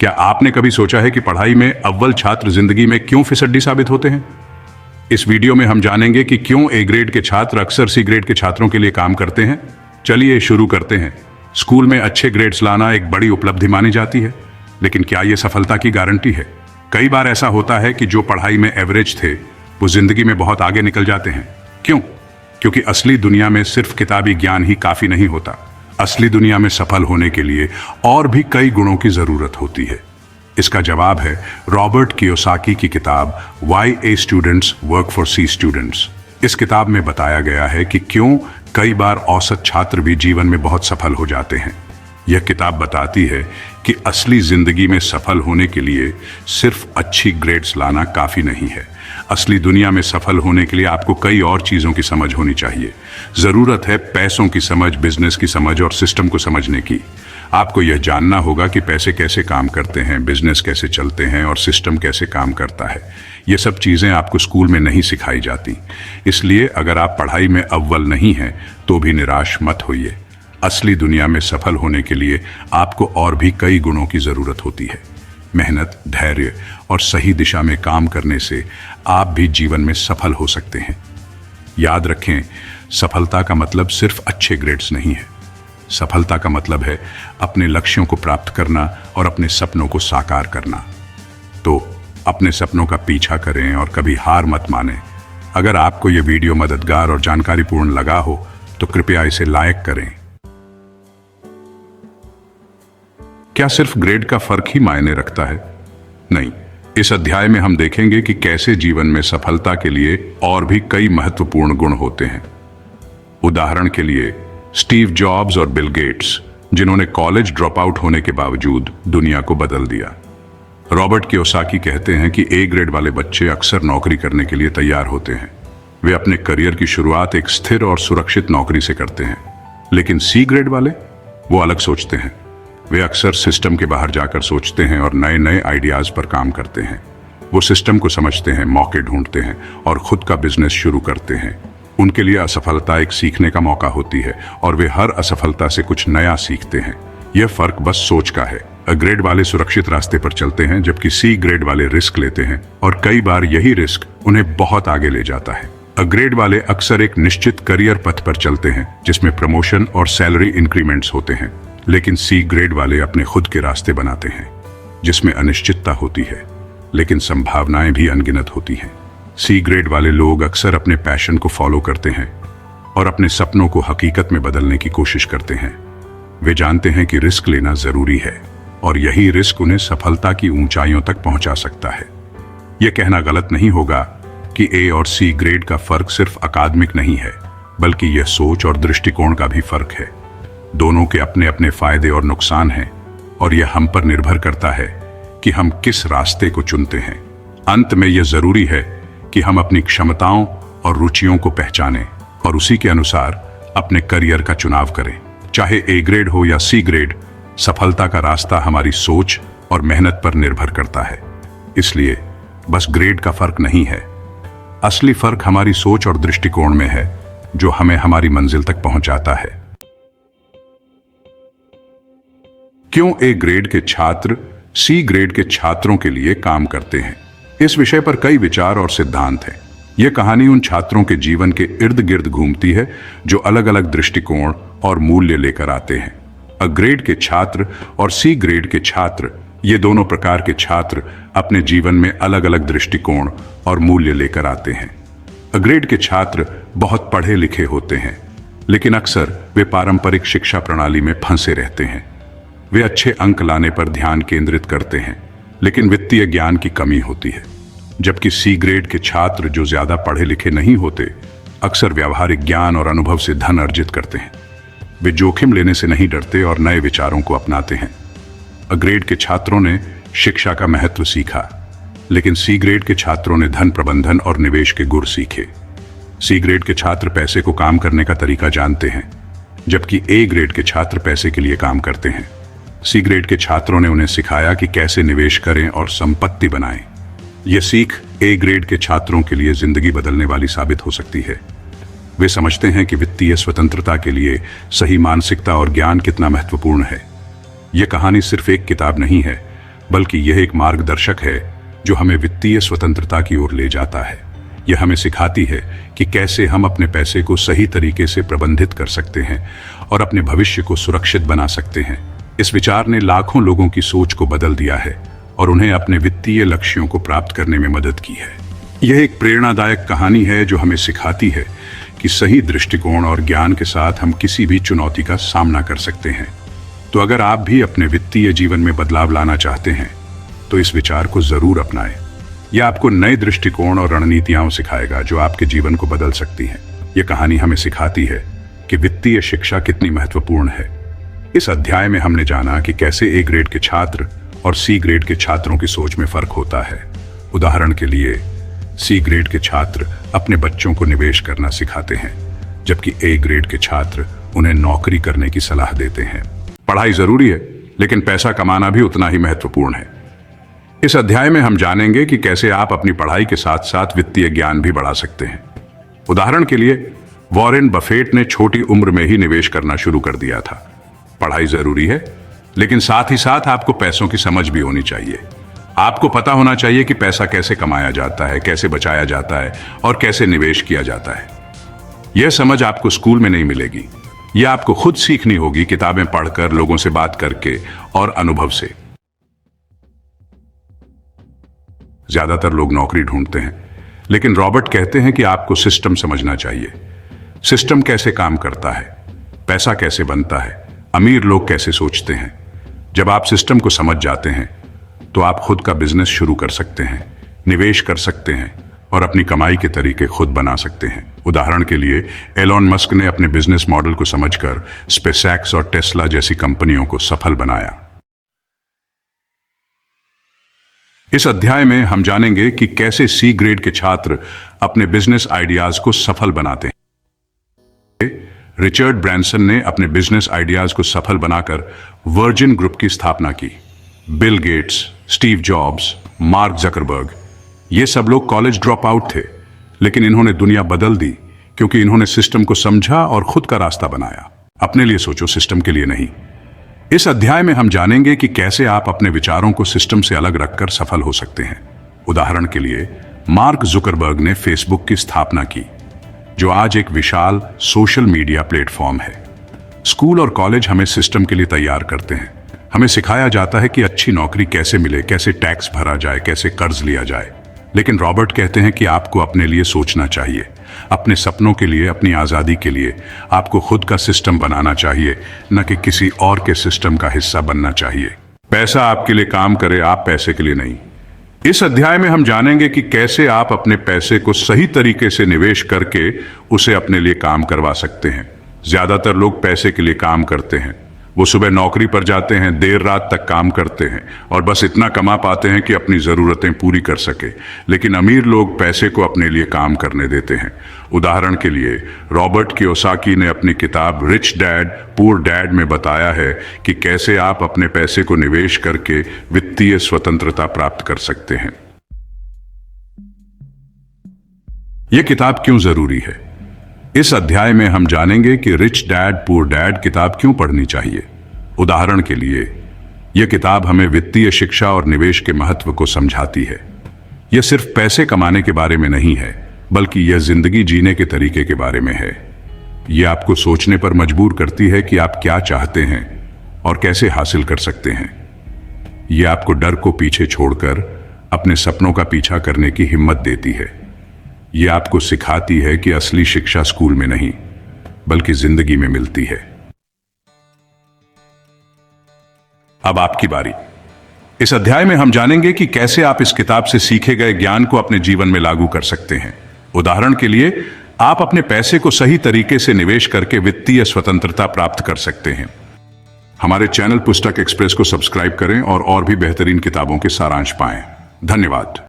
क्या आपने कभी सोचा है कि पढ़ाई में अव्वल छात्र जिंदगी में क्यों फिसड्डी साबित होते हैं? इस वीडियो में हम जानेंगे कि क्यों ए ग्रेड के छात्र अक्सर सी ग्रेड के छात्रों के लिए काम करते हैं। चलिए शुरू करते हैं। स्कूल में अच्छे ग्रेड्स लाना एक बड़ी उपलब्धि मानी जाती है, लेकिन क्या यह सफलता की गारंटी है? कई बार ऐसा होता है कि जो पढ़ाई में एवरेज थे वो जिंदगी में बहुत आगे निकल जाते हैं। क्यों? क्योंकि असली दुनिया में सिर्फ किताबी ज्ञान ही काफी नहीं होता। असली दुनिया में सफल होने के लिए और भी कई गुणों की जरूरत होती है। इसका जवाब है रॉबर्ट कियोसाकी की किताब why A students work for C students. इस किताब में बताया गया है कि क्यों कई बार औसत छात्र भी जीवन में बहुत सफल हो जाते हैं। यह किताब बताती है कि असली जिंदगी में सफल होने के लिए सिर्फ अच्छी ग्रेड्स लाना काफी नहीं है। असली दुनिया में सफल होने के लिए आपको कई और चीजों की समझ होनी चाहिए। जरूरत है पैसों की समझ, बिजनेस की समझ और सिस्टम को समझने की। आपको यह जानना होगा कि पैसे कैसे काम करते हैं, बिजनेस कैसे चलते हैं और सिस्टम कैसे काम करता है। ये सब चीजें आपको स्कूल में नहीं सिखाई जाती। इसलिए अगर आप पढ़ाई में अव्वल नहीं हैं तो भी निराश मत होइए। असली दुनिया में सफल होने के लिए आपको और भी कई गुणों की जरूरत होती है। मेहनत, धैर्य और सही दिशा में काम करने से आप भी जीवन में सफल हो सकते हैं। याद रखें, सफलता का मतलब सिर्फ अच्छे ग्रेड्स नहीं है। सफलता का मतलब है अपने लक्ष्यों को प्राप्त करना और अपने सपनों को साकार करना। तो अपने सपनों का पीछा करें और कभी हार मत मानें। अगर आपको यह वीडियो मददगार और जानकारीपूर्ण लगा हो तो कृपया इसे लाइक करें। क्या सिर्फ ग्रेड का फर्क ही मायने रखता है? नहीं। इस अध्याय में हम देखेंगे कि कैसे जीवन में सफलता के लिए और भी कई महत्वपूर्ण गुण होते हैं। उदाहरण के लिए स्टीव जॉब्स और बिल गेट्स, जिन्होंने कॉलेज ड्रॉप आउट होने के बावजूद दुनिया को बदल दिया। रॉबर्ट कियोसाकी कहते हैं कि ए ग्रेड वाले बच्चे अक्सर नौकरी करने के लिए तैयार होते हैं। वे अपने करियर की शुरुआत एक स्थिर और सुरक्षित नौकरी से करते हैं। लेकिन सी ग्रेड वाले, वो अलग सोचते हैं। वे अक्सर सिस्टम के बाहर जाकर सोचते हैं और नए नए आइडियाज पर काम करते हैं। वो सिस्टम को समझते हैं, मौके ढूंढते हैं और खुद का बिजनेस शुरू करते हैं। उनके लिए असफलता एक सीखने का मौका होती है और वे हर असफलता से कुछ नया सीखते हैं। यह फर्क बस सोच का है। अ ग्रेड वाले सुरक्षित रास्ते पर चलते हैं, जबकि सी ग्रेड वाले रिस्क लेते हैं और कई बार यही रिस्क उन्हें बहुत आगे ले जाता है। अ ग्रेड वाले अक्सर एक निश्चित करियर पथ पर चलते हैं जिसमें प्रमोशन और सैलरी इंक्रीमेंट्स होते हैं। लेकिन सी ग्रेड वाले अपने खुद के रास्ते बनाते हैं जिसमें अनिश्चितता होती है, लेकिन संभावनाएं भी अनगिनत होती हैं। सी ग्रेड वाले लोग अक्सर अपने पैशन को फॉलो करते हैं और अपने सपनों को हकीकत में बदलने की कोशिश करते हैं। वे जानते हैं कि रिस्क लेना जरूरी है और यही रिस्क उन्हें सफलता की ऊंचाइयों तक पहुंचा सकता है। यह कहना गलत नहीं होगा कि ए और सी ग्रेड का फर्क सिर्फ अकादमिक नहीं है, बल्कि यह सोच और दृष्टिकोण का भी फर्क है। दोनों के अपने अपने फायदे और नुकसान हैं और यह हम पर निर्भर करता है कि हम किस रास्ते को चुनते हैं। अंत में यह जरूरी है कि हम अपनी क्षमताओं और रुचियों को पहचानें और उसी के अनुसार अपने करियर का चुनाव करें। चाहे ए ग्रेड हो या सी ग्रेड, सफलता का रास्ता हमारी सोच और मेहनत पर निर्भर करता है। इसलिए बस ग्रेड का फर्क नहीं है, असली फर्क हमारी सोच और दृष्टिकोण में है, जो हमें हमारी मंजिल तक पहुंचाता है। क्यों ए ग्रेड के छात्र सी ग्रेड के छात्रों के लिए काम करते हैं? इस विषय पर कई विचार और सिद्धांत हैं। यह कहानी उन छात्रों के जीवन के इर्द गिर्द घूमती है जो अलग अलग दृष्टिकोण और मूल्य लेकर आते हैं। अ ग्रेड के छात्र और सी ग्रेड के छात्र, ये दोनों प्रकार के छात्र अपने जीवन में अलग अलग दृष्टिकोण और मूल्य लेकर आते हैं। अ ग्रेड के छात्र बहुत पढ़े लिखे होते हैं, लेकिन अक्सर वे पारंपरिक शिक्षा प्रणाली में फंसे रहते हैं। वे अच्छे अंक लाने पर ध्यान केंद्रित करते हैं, लेकिन वित्तीय ज्ञान की कमी होती है। जबकि सी ग्रेड के छात्र, जो ज्यादा पढ़े लिखे नहीं होते, अक्सर व्यावहारिक ज्ञान और अनुभव से धन अर्जित करते हैं। वे जोखिम लेने से नहीं डरते और नए विचारों को अपनाते हैं। अ ग्रेड के छात्रों ने शिक्षा का महत्व सीखा, लेकिन सी ग्रेड के छात्रों ने धन प्रबंधन और निवेश के गुर सीखे। सी ग्रेड के छात्र पैसे को काम करने का तरीका जानते हैं, जबकि ए ग्रेड के छात्र पैसे के लिए काम करते हैं। सी ग्रेड के छात्रों ने उन्हें सिखाया कि कैसे निवेश करें और संपत्ति बनाएं। यह सीख ए ग्रेड के छात्रों के लिए जिंदगी बदलने वाली साबित हो सकती है। वे समझते हैं कि वित्तीय स्वतंत्रता के लिए सही मानसिकता और ज्ञान कितना महत्वपूर्ण है। यह कहानी सिर्फ एक किताब नहीं है, बल्कि यह एक मार्गदर्शक है जो हमें वित्तीय स्वतंत्रता की ओर ले जाता है। यह हमें सिखाती है कि कैसे हम अपने पैसे को सही तरीके से प्रबंधित कर सकते हैं और अपने भविष्य को सुरक्षित बना सकते हैं। इस विचार ने लाखों लोगों की सोच को बदल दिया है और उन्हें अपने वित्तीय लक्ष्यों को प्राप्त करने में मदद की है। यह एक प्रेरणादायक कहानी है जो हमें सिखाती है कि सही दृष्टिकोण और ज्ञान के साथ हम किसी भी चुनौती का सामना कर सकते हैं। तो अगर आप भी अपने वित्तीय जीवन में बदलाव लाना चाहते हैं तो इस विचार को जरूर अपनाएं। यह आपको नए दृष्टिकोण और रणनीतियां सिखाएगा जो आपके जीवन को बदल सकती हैं। यह कहानी हमें सिखाती है कि वित्तीय शिक्षा कितनी महत्वपूर्ण है। इस अध्याय में हमने जाना कि कैसे ए ग्रेड के छात्र और सी ग्रेड के छात्रों की सोच में फर्क होता है। उदाहरण के लिए सी ग्रेड के छात्र अपने बच्चों को निवेश करना सिखाते हैं, जबकि ए ग्रेड के छात्र उन्हें नौकरी करने की सलाह देते हैं। पढ़ाई जरूरी है, लेकिन पैसा कमाना भी उतना ही महत्वपूर्ण है। इस अध्याय में हम जानेंगे कि कैसे आप अपनी पढ़ाई के साथ साथ वित्तीय ज्ञान भी बढ़ा सकते हैं। उदाहरण के लिए वॉरेन बफेट ने छोटी उम्र में ही निवेश करना शुरू कर दिया था। पढ़ाई जरूरी है, लेकिन साथ ही साथ आपको पैसों की समझ भी होनी चाहिए। आपको पता होना चाहिए कि पैसा कैसे कमाया जाता है, कैसे बचाया जाता है और कैसे निवेश किया जाता है। यह समझ आपको स्कूल में नहीं मिलेगी। यह आपको खुद सीखनी होगी, किताबें पढ़कर, लोगों से बात करके और अनुभव से। ज्यादातर लोग नौकरी ढूंढते हैं, लेकिन रॉबर्ट कहते हैं कि आपको सिस्टम समझना चाहिए। सिस्टम कैसे काम करता है, पैसा कैसे बनता है, अमीर लोग कैसे सोचते हैं। जब आप सिस्टम को समझ जाते हैं तो आप खुद का बिजनेस शुरू कर सकते हैं, निवेश कर सकते हैं और अपनी कमाई के तरीके खुद बना सकते हैं। उदाहरण के लिए एलोन मस्क ने अपने बिजनेस मॉडल को समझकर स्पेसएक्स और टेस्ला जैसी कंपनियों को सफल बनाया। इस अध्याय में हम जानेंगे कि कैसे सी ग्रेड के छात्र अपने बिजनेस आइडियाज को सफल बनाते हैं। रिचर्ड ब्रांसन ने अपने बिजनेस आइडियाज को सफल बनाकर वर्जिन ग्रुप की स्थापना की। Bill Gates, Steve jobs, mark Zuckerberg, ये सब लोग कॉलेज ड्रॉप आउट थे, लेकिन इन्होंने दुनिया बदल दी क्योंकि इन्होंने सिस्टम को समझा और खुद का रास्ता बनाया। अपने लिए सोचो, सिस्टम के लिए नहीं। इस अध्याय में हम जानेंगे कि कैसे आप अपने विचारों को सिस्टम से अलग रखकर सफल हो सकते हैं। उदाहरण के लिए मार्क जुकरबर्ग ने फेसबुक की स्थापना की, जो आज एक विशाल सोशल मीडिया प्लेटफॉर्म है। स्कूल और कॉलेज हमें सिस्टम के लिए तैयार करते हैं। हमें सिखाया जाता है कि अच्छी नौकरी कैसे मिले, कैसे टैक्स भरा जाए, कैसे कर्ज लिया जाए। लेकिन रॉबर्ट कहते हैं कि आपको अपने लिए सोचना चाहिए, अपने सपनों के लिए, अपनी आजादी के लिए। आपको खुद का सिस्टम बनाना चाहिए, न कि किसी और के सिस्टम का हिस्सा बनना चाहिए। पैसा आपके लिए काम करे, आप पैसे के लिए नहीं। इस अध्याय में हम जानेंगे कि कैसे आप अपने पैसे को सही तरीके से निवेश करके उसे अपने लिए काम करवा सकते हैं। ज्यादातर लोग पैसे के लिए काम करते हैं। वो सुबह नौकरी पर जाते हैं, देर रात तक काम करते हैं और बस इतना कमा पाते हैं कि अपनी जरूरतें पूरी कर सके। लेकिन अमीर लोग पैसे को अपने लिए काम करने देते हैं। उदाहरण के लिए रॉबर्ट कियोसाकी ने अपनी किताब रिच डैड पुअर डैड में बताया है कि कैसे आप अपने पैसे को निवेश करके वित्तीय स्वतंत्रता प्राप्त कर सकते हैं। यह किताब क्यों जरूरी है? इस अध्याय में हम जानेंगे कि रिच डैड पुअर डैड किताब क्यों पढ़नी चाहिए। उदाहरण के लिए यह किताब हमें वित्तीय शिक्षा और निवेश के महत्व को समझाती है। यह सिर्फ पैसे कमाने के बारे में नहीं है, बल्कि यह जिंदगी जीने के तरीके के बारे में है। यह आपको सोचने पर मजबूर करती है कि आप क्या चाहते हैं और कैसे हासिल कर सकते हैं। यह आपको डर को पीछे छोड़कर अपने सपनों का पीछा करने की हिम्मत देती है। यह आपको सिखाती है कि असली शिक्षा स्कूल में नहीं, बल्कि जिंदगी में मिलती है। अब आपकी बारी। इस अध्याय में हम जानेंगे कि कैसे आप इस किताब से सीखे गए ज्ञान को अपने जीवन में लागू कर सकते हैं। उदाहरण के लिए आप अपने पैसे को सही तरीके से निवेश करके वित्तीय स्वतंत्रता प्राप्त कर सकते हैं। हमारे चैनल पुस्तक एक्सप्रेस को सब्सक्राइब करें और भी बेहतरीन किताबों के सारांश पाएं। धन्यवाद।